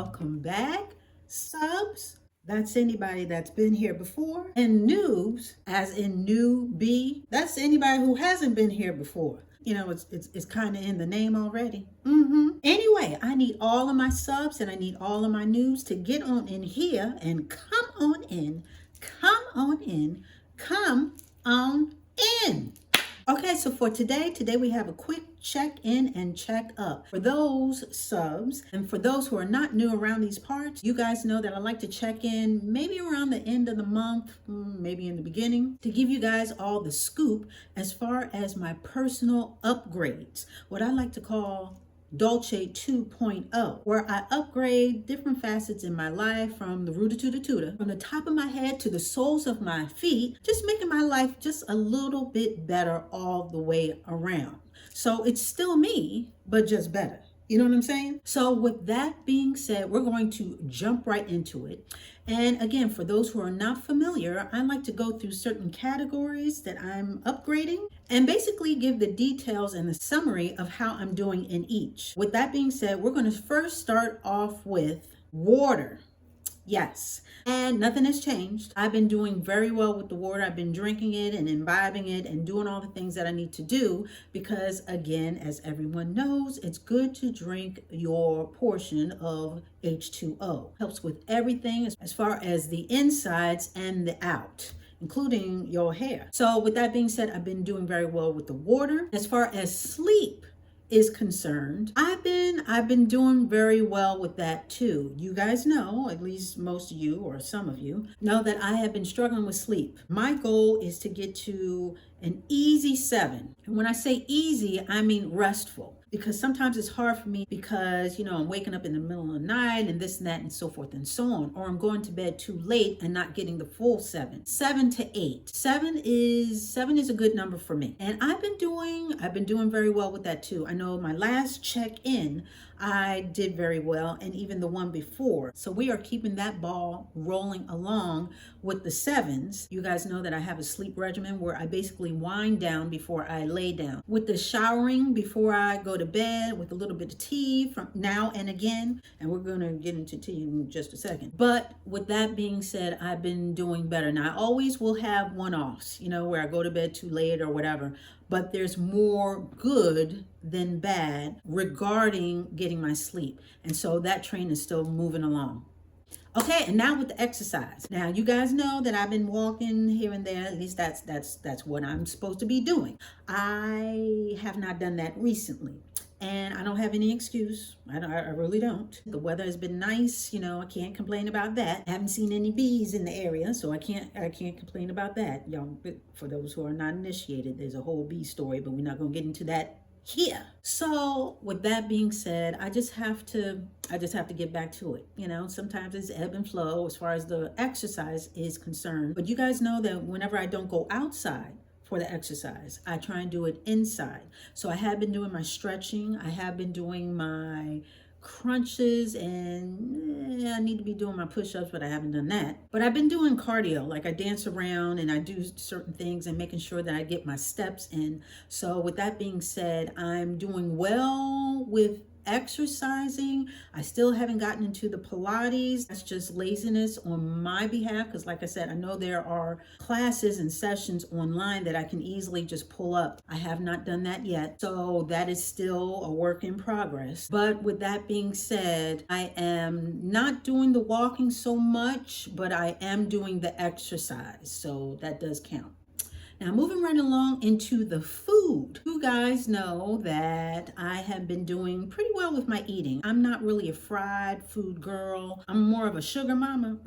welcome back, subs. That's anybody that's been here before. And noobs, as in newbie, that's anybody who hasn't been here before. You know, it's kind of in the name already. Anyway, I need all of my subs and I need all of my noobs to get on in here and come on in, come on in, come on in. Okay, so for today we have a quick check in and check up. For those subs and for those who are not new around these parts, you guys know that I like to check in maybe around the end of the month, maybe in the beginning, to give you guys all the scoop as far as my personal upgrades, what I like to call Dolce 2.0, where I upgrade different facets in my life from the rooter to the tutor, from the top of my head to the soles of my feet, just making my life just a little bit better all the way around. So it's still me, but just better. You know what I'm saying? So with that being said, we're going to jump right into it. And again, for those who are not familiar, I like to go through certain categories that I'm upgrading and basically give the details and the summary of how I'm doing in each. With that being said, we're going to first start off with water. Yes, and nothing has changed. I've been doing very well with the water. I've been drinking it and imbibing it and doing all the things that I need to do because, again, as everyone knows, it's good to drink your portion of H2O. Helps with everything as far as the insides and the out, including your hair. So with that being said, I've been doing very well with the water. As far as sleep is concerned, I've been doing very well with that too. You guys know, at least most of you or some of you know, that I have been struggling with sleep. My goal is to get to an easy 7. And when I say easy, I mean restful. Because sometimes it's hard for me because, you know, I'm waking up in the middle of the night and this and that and so forth and so on. Or I'm going to bed too late and not getting the full 7. 7 to 8. 7 is a good number for me. And I've been doing very well with that too. I know my last check-in, I did very well, and even the one before. So we are keeping that ball rolling along with the 7s. You guys know that I have a sleep regimen where I basically wind down before I lay down. With the showering before I go to bed, with a little bit of tea from now and again, and we're going to get into tea in just a second. But with that being said, I've been doing better. Now, I always will have one-offs, you know, where I go to bed too late or whatever, but there's more good than bad regarding getting my sleep. And so that train is still moving along. Okay, and now with the exercise. Now, you guys know that I've been walking here and there. At least that's what I'm supposed to be doing. I have not done that recently. And I don't have any excuse. I really don't. The weather has been nice, you know, I can't complain about that. I haven't seen any bees in the area, so I can't complain about that. Y'all, for those who are not initiated, there's a whole bee story, but we're not gonna get into that here. So with that being said, I just have to get back to it. You know, sometimes it's ebb and flow as far as the exercise is concerned. But you guys know that whenever I don't go outside for the exercise, I try and do it inside. So I have been doing my stretching. I have been doing my crunches, and I need to be doing my push-ups, but I haven't done that. But I've been doing cardio, like I dance around and I do certain things and making sure that I get my steps in. So with that being said, I'm doing well with exercising. I still haven't gotten into the Pilates. That's just laziness on my behalf, because like I said, I know there are classes and sessions online that I can easily just pull up. I have not done that yet, so that is still a work in progress. But with that being said, I am not doing the walking so much, but I am doing the exercise, so that does count. Now, moving right along into the food. You guys know that I have been doing pretty well with my eating. I'm not really a fried food girl. I'm more of a sugar mama.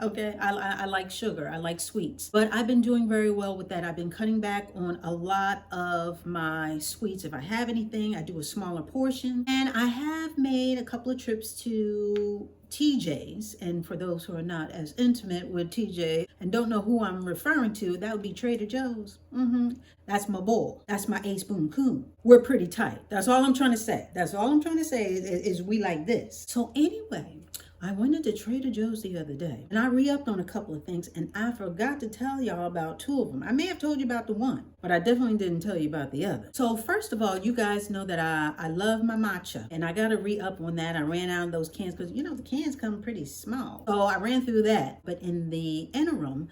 Okay, I like sugar. I like sweets. But I've been doing very well with that. I've been cutting back on a lot of my sweets. If I have anything, I do a smaller portion. And I have made a couple of trips to TJ's, and for those who are not as intimate with TJ and don't know who I'm referring to, that would be Trader Joe's. That's my boy. That's my ace boon coon. We're pretty tight. That's all I'm trying to say. That's all I'm trying to say is we like this. So anyway, I went into Trader Joe's the other day and I re-upped on a couple of things and I forgot to tell y'all about two of them. I may have told you about the one, but I definitely didn't tell you about the other. So first of all, you guys know that I love my matcha and I got to re-up on that. I ran out of those cans because you know the cans come pretty small. So I ran through that. But in the interim,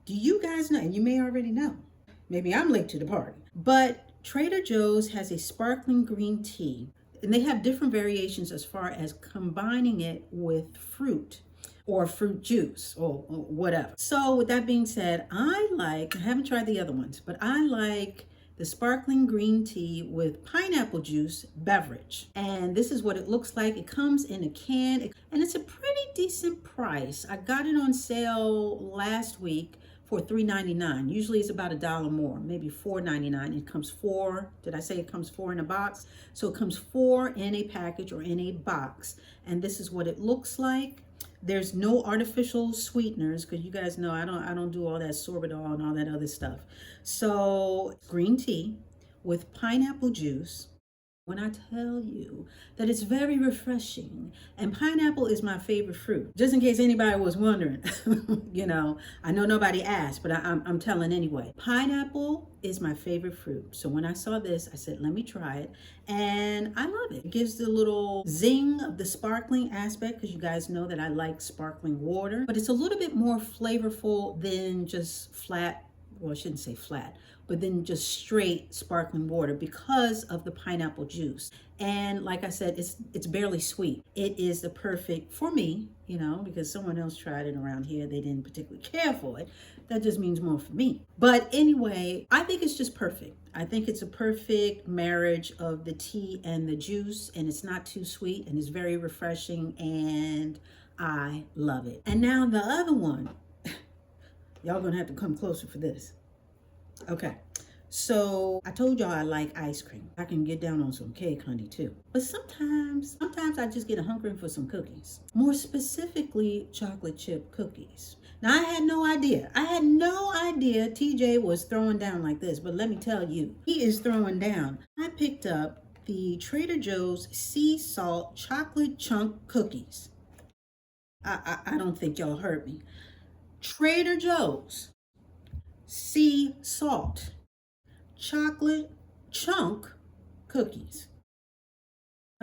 do you guys know, and you may already know, maybe I'm late to the party, but Trader Joe's has a sparkling green tea and they have different variations as far as combining it with fruit or fruit juice or whatever. So with that being said, I haven't tried the other ones, but I like the sparkling green tea with pineapple juice beverage. And this is what it looks like. It comes in a can and it's a pretty decent price. I got it on sale last week for $3.99. Usually it's about $1 more, maybe $4.99. It comes four. Did I say it comes four in a box? So it comes four in a package or in a box. And this is what it looks like. There's no artificial sweeteners because you guys know I don't do all that sorbitol and all that other stuff. So green tea with pineapple juice. When I tell you that it's very refreshing, and pineapple is my favorite fruit, just in case anybody was wondering, you know, I know nobody asked, but I'm telling anyway. Pineapple is my favorite fruit. So when I saw this, I said, let me try it. And I love it. It gives the little zing of the sparkling aspect because you guys know that I like sparkling water, but it's a little bit more flavorful than just flat, well, I shouldn't say flat, but then just straight sparkling water because of the pineapple juice. And like I said, it's barely sweet. It is the perfect for me, you know, because someone else tried it around here. They didn't particularly care for it. That just means more for me. But anyway, I think it's just perfect. I think it's a perfect marriage of the tea and the juice, and it's not too sweet and it's very refreshing and I love it. And now the other one, y'all gonna have to come closer for this. Okay, so I told y'all I like ice cream. I can get down on some cake, honey, too. But sometimes I just get a hunkering for some cookies. More specifically, chocolate chip cookies. Now, I had no idea. TJ was throwing down like this, but let me tell you, he is throwing down. I picked up the Trader Joe's sea salt chocolate chunk cookies. I don't think y'all heard me. Trader Joe's sea salt chocolate chunk cookies.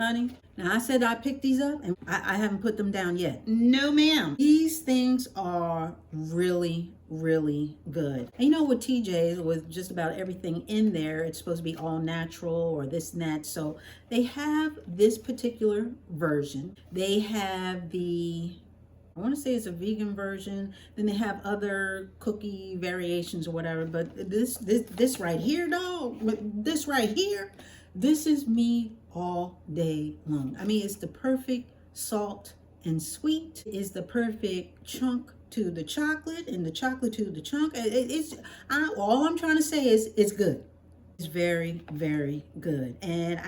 Honey, now I said I picked these up and I haven't put them down yet. No, ma'am. These things are really, really good. And you know, with TJ's, with just about everything in there, it's supposed to be all natural or this and that. So they have this particular version. They have I want to say it's a vegan version. Then they have other cookie variations or whatever. But this right here, dog, this right here, this is me all day long. I mean, it's the perfect salt and sweet. It's the perfect chunk to the chocolate and the chocolate to the chunk. All I'm trying to say is it's good. It's very, very good. And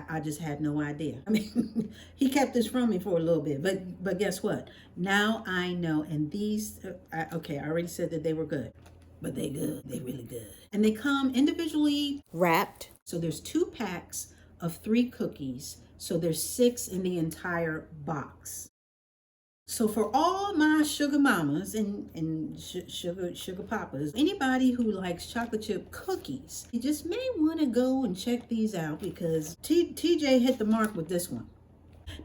I just had no idea. I mean, he kept this from me for a little bit, but guess what? Now I know. And these, okay, I already said that they were good, but they good. They really good. And they come individually wrapped. So there's 2 packs of 3 cookies. So there's 6 in the entire box. So for all my sugar mamas and sugar papas, anybody who likes chocolate chip cookies, you just may want to go and check these out because TJ hit the mark with this one.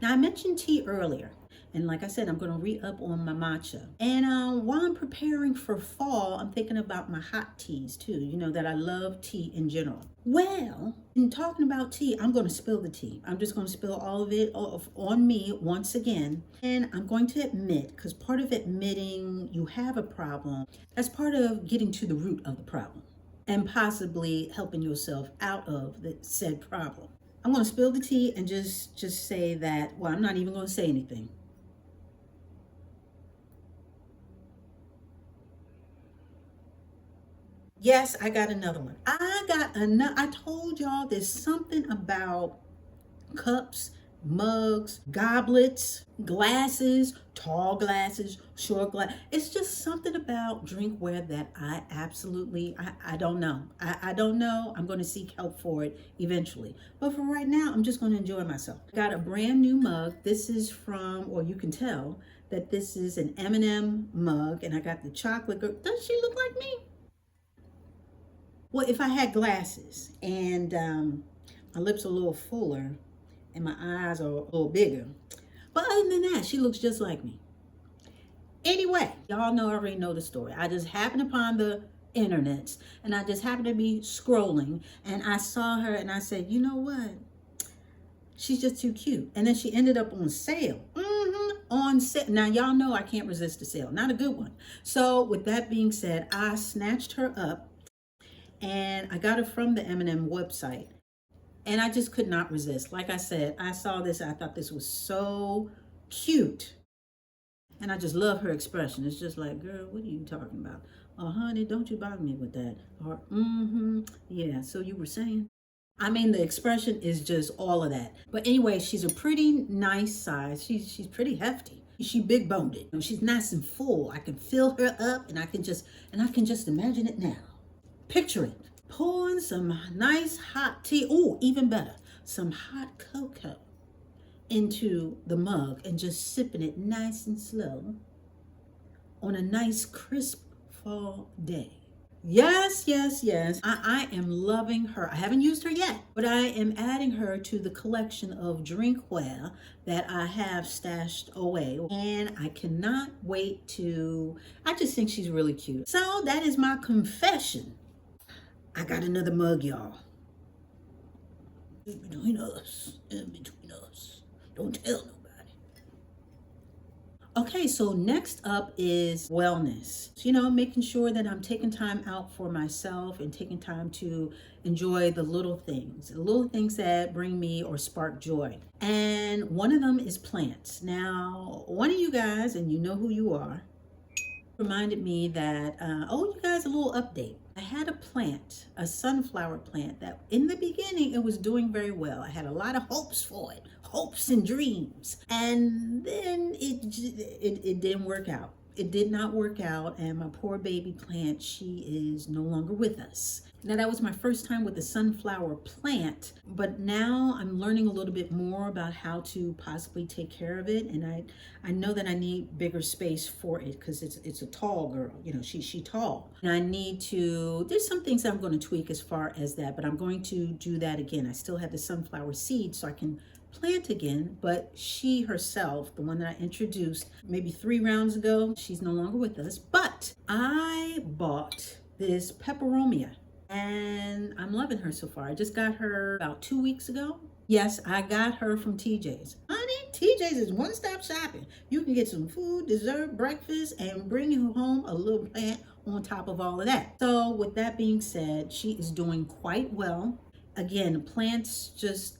Now I mentioned tea earlier. And like I said, I'm going to re-up on my matcha. And while I'm preparing for fall, I'm thinking about my hot teas too. You know that I love tea in general. Well, in talking about tea, I'm going to spill the tea. I'm just going to spill all of it on me once again. And I'm going to admit, because part of admitting you have a problem, that's part of getting to the root of the problem and possibly helping yourself out of the said problem. I'm going to spill the tea and just say that, well, I'm not even going to say anything. Yes, I got another one. I told y'all there's something about cups mugs, goblets, glasses, tall glasses, short glass. It's just something about drinkware that I absolutely, I don't know. I don't know. I'm going to seek help for it eventually. But for right now, I'm just going to enjoy myself. Got a brand new mug. This is from, or you can tell that this is an M&M mug, and I got the chocolate girl. Does she look like me? Well, if I had glasses and my lips are a little fuller and my eyes are a little bigger. But other than that, she looks just like me. Anyway, y'all know, I already know the story. I just happened upon the internet and I just happened to be scrolling and I saw her and I said, you know what? She's just too cute. And then she ended up on sale. On sale. Now, y'all know I can't resist a sale. Not a good one. So with that being said, I snatched her up and I got her from the M&M website. And I just could not resist. Like I said, I saw this. I thought this was so cute. And I just love her expression. It's just like, girl, what are you talking about? Oh, honey, don't you bother me with that. Or, yeah, so you were saying? I mean, the expression is just all of that. But anyway, she's a pretty nice size. She's pretty hefty. She big boned it. She's nice and full. I can fill her up and I can just imagine it now. Picture it. Pouring some nice hot tea, oh, even better, some hot cocoa into the mug and just sipping it nice and slow on a nice crisp fall day. Yes, yes, yes. I am loving her. I haven't used her yet, but I am adding her to the collection of drinkware that I have stashed away. And I cannot wait to, I just think she's really cute. So that is my confession. I got another mug, y'all. Between us. Don't tell nobody. Okay, so next up is wellness. You know, making sure that I'm taking time out for myself and taking time to enjoy the little things that bring me or spark joy. And one of them is plants. Now, one of you guys, and you know who you are, reminded me that, you guys, a little update. I had a plant, a sunflower plant that in the beginning, it was doing very well. I had a lot of hopes for it, hopes and dreams. And then it didn't work out. It did not work out. And my poor baby plant, she is no longer with us. Now, that was my first time with the sunflower plant, but now I'm learning a little bit more about how to possibly take care of it. And I know that I need bigger space for it because it's a tall girl, you know, she tall. And I need to, there's some things that I'm going to tweak as far as that, but I'm going to do that again. I still have the sunflower seed so I can plant again, but she herself, the one that I introduced maybe 3 rounds ago, she's no longer with us, but I bought this peperomia. And I'm loving her so far. I just got her about 2 weeks ago. Yes, I got her from TJ's. Honey, TJ's is one-stop shopping. You can get some food, dessert, breakfast, and bring you home a little plant on top of all of that. So with that being said, she is doing quite well. Again, plants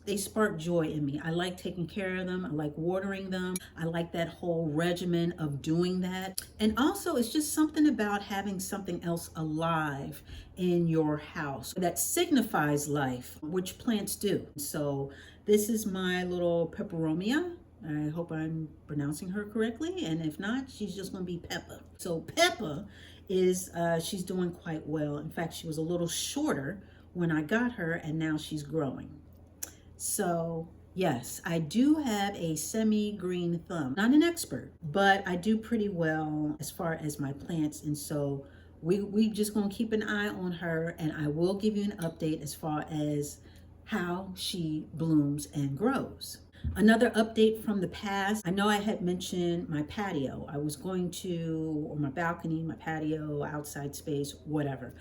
they spark joy in me. I like taking care of them. I like watering them. I like that whole regimen of doing that. And also, it's just something about having something else alive in your house that signifies life, which plants do. So this is my little peperomia. I hope I'm pronouncing her correctly. And if not, she's just going to be Peppa. So Peppa is, she's doing quite well. In fact, she was a little shorter when I got her, and now she's growing. So yes, I do have a semi-green thumb. Not an expert, but I do pretty well as far as my plants. And so we just gonna keep an eye on her, and I will give you an update as far as how she blooms and grows. Another update from the past, I know I had mentioned my patio. I was going to, or my balcony, my patio, outside space, whatever.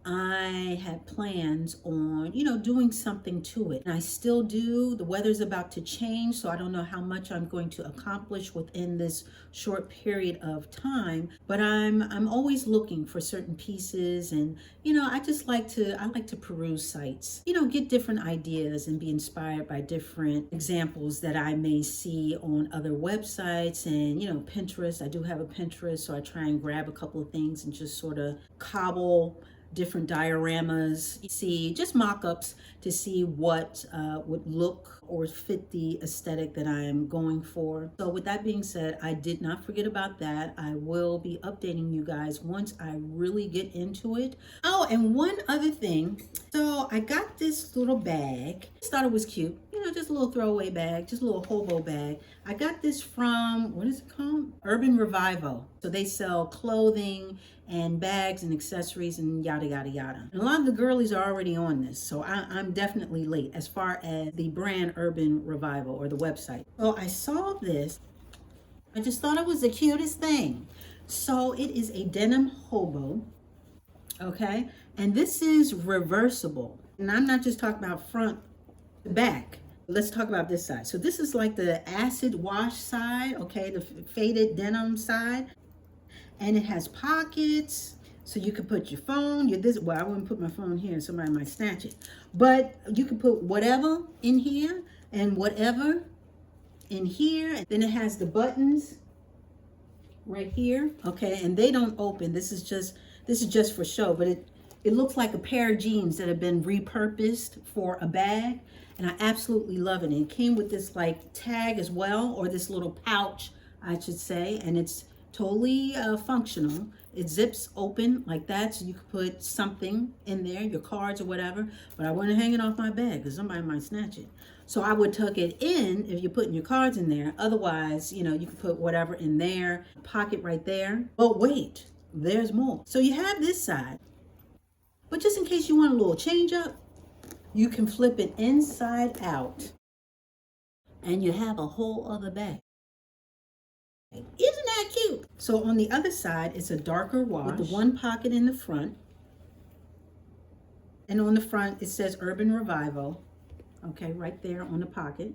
I had plans on, doing something to it. And I still do. The weather's about to change, so I don't know how much I'm going to accomplish within this short period of time. But I'm always looking for certain pieces, and I like to peruse sites. Get different ideas and be inspired by different examples that I may see on other websites and Pinterest. I do have a Pinterest, so I try and grab a couple of things and just sort of cobble different dioramas, see just mock-ups to see what would look or fit the aesthetic that I am going for. So with that being said, I did not forget about that. I will be updating you guys once I really get into it. Oh, and one other thing. So I got this little bag. I thought it was cute. You know, just a little throwaway bag, just a little hobo bag. I got this from, what is it called? Urban Revivo. So they sell clothing and bags and accessories and yada, yada, yada. And a lot of the girlies are already on this. So I'm definitely late as far as the brand Urban Revival or the website. So I saw this. I just thought it was the cutest thing. So it is a Denim Hobo. Okay. And this is reversible. And I'm not just talking about front to back. Let's talk about this side. So this is like the acid wash side. Okay. The faded denim side. And it has pockets, so you can put your phone. Well, I wouldn't put my phone here, somebody might snatch it. But you can put whatever in here and whatever in here. And then it has the buttons right here, okay? And they don't open. This is just for show, but it looks like a pair of jeans that have been repurposed for a bag, and I absolutely love it. And it came with this like tag as well, or this little pouch, I should say, and it's totally functional. It zips open like that, so you could put something in there, your cards or whatever, but I wouldn't hang it off my bag because somebody might snatch it. So I would tuck it in if you're putting your cards in there. Otherwise, you know, you can put whatever in there, pocket right there. But wait, there's more. So you have this side, but just in case you want a little change up, you can flip it inside out and you have a whole other bag. Isn't that cute? So on the other side, it's a darker wash with the one pocket in the front. And on the front, it says Urban Revival. Okay, right there on the pocket.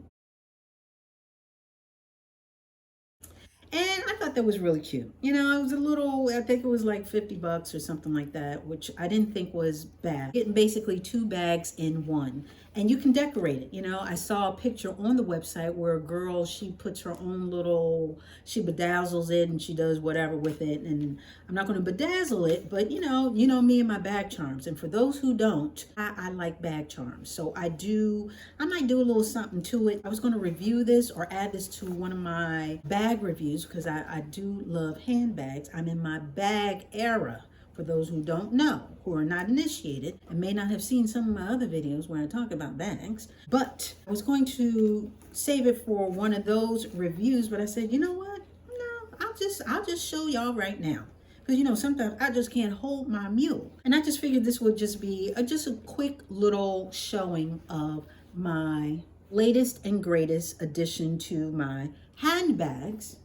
And I thought that was really cute. You know, it was a little, I think it was like $50 or something like that, which I didn't think was bad. Getting basically 2 bags in one. And you can decorate it. You know, I saw a picture on the website where a girl, she puts her own little, she bedazzles it and she does whatever with it. And I'm not going to bedazzle it, but you know me and my bag charms. And for those who don't, I like bag charms. So I might do a little something to it. I was going to review this or add this to one of my bag reviews because I do love handbags. I'm in my bag era. For those who don't know, who are not initiated, and may not have seen some of my other videos where I talk about bags, but I was going to save it for one of those reviews, but I said, you know what? No, I'll just show y'all right now. Because, you know, sometimes I just can't hold my mule. And I just figured this would just be just a quick little showing of my latest and greatest addition to my handbags,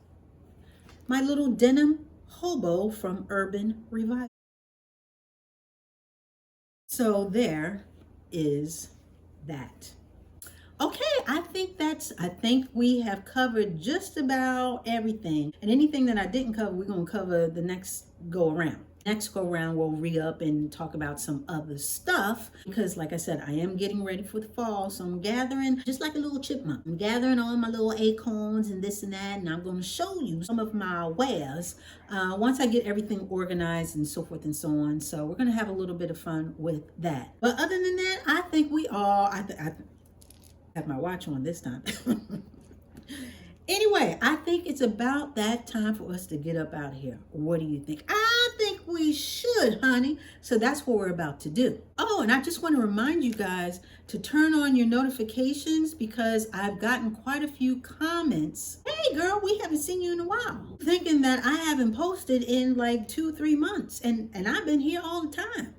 my little Denim Hobo from Urban Revivo. So there is that. Okay, I think we have covered just about everything. And anything that I didn't cover, we're going to cover the next go around. Next go around, we'll re-up and talk about some other stuff because like I said, I am getting ready for the fall. So I'm gathering just like a little chipmunk. I'm gathering all my little acorns and this and that. And I'm going to show you some of my wares once I get everything organized and so forth and so on. So we're going to have a little bit of fun with that. But other than that, I think we all, I have my watch on this time. Anyway, I think it's about that time for us to get up out of here. What do you think? I think we should, honey. So that's what we're about to do. Oh, and I just want to remind you guys to turn on your notifications because I've gotten quite a few comments. Hey girl, we haven't seen you in a while. Thinking that I haven't posted in like 2-3 months. And I've been here all the time.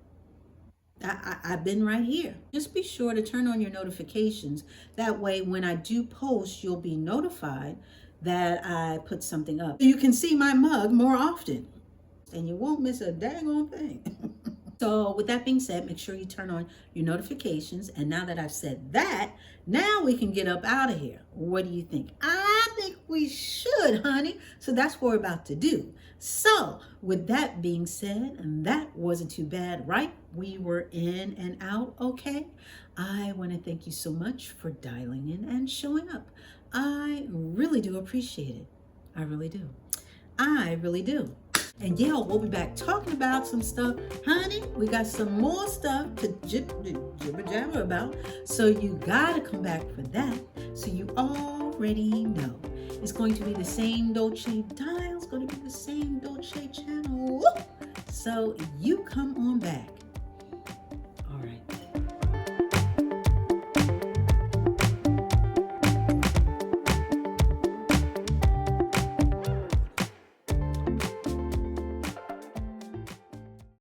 I've been right here. Just be sure to turn on your notifications. That way, when I do post, you'll be notified that I put something up. You can see my mug more often and you won't miss a daggone thing. So with that being said, make sure you turn on your notifications. And now that I've said that, now we can get up out of here. What do you think? I think we should, honey. So that's what we're about to do. So with that being said, and that wasn't too bad, right? We were in and out, okay? I want to thank you so much for dialing in and showing up. I really do appreciate it. I really do. I really do. And yeah, we'll be back talking about some stuff. Honey, we got some more stuff to jibber jabber about. So you gotta come back for that. So you already know. It's going to be the same Dolce dial. It's going to be the same Dolce channel. So you come on back.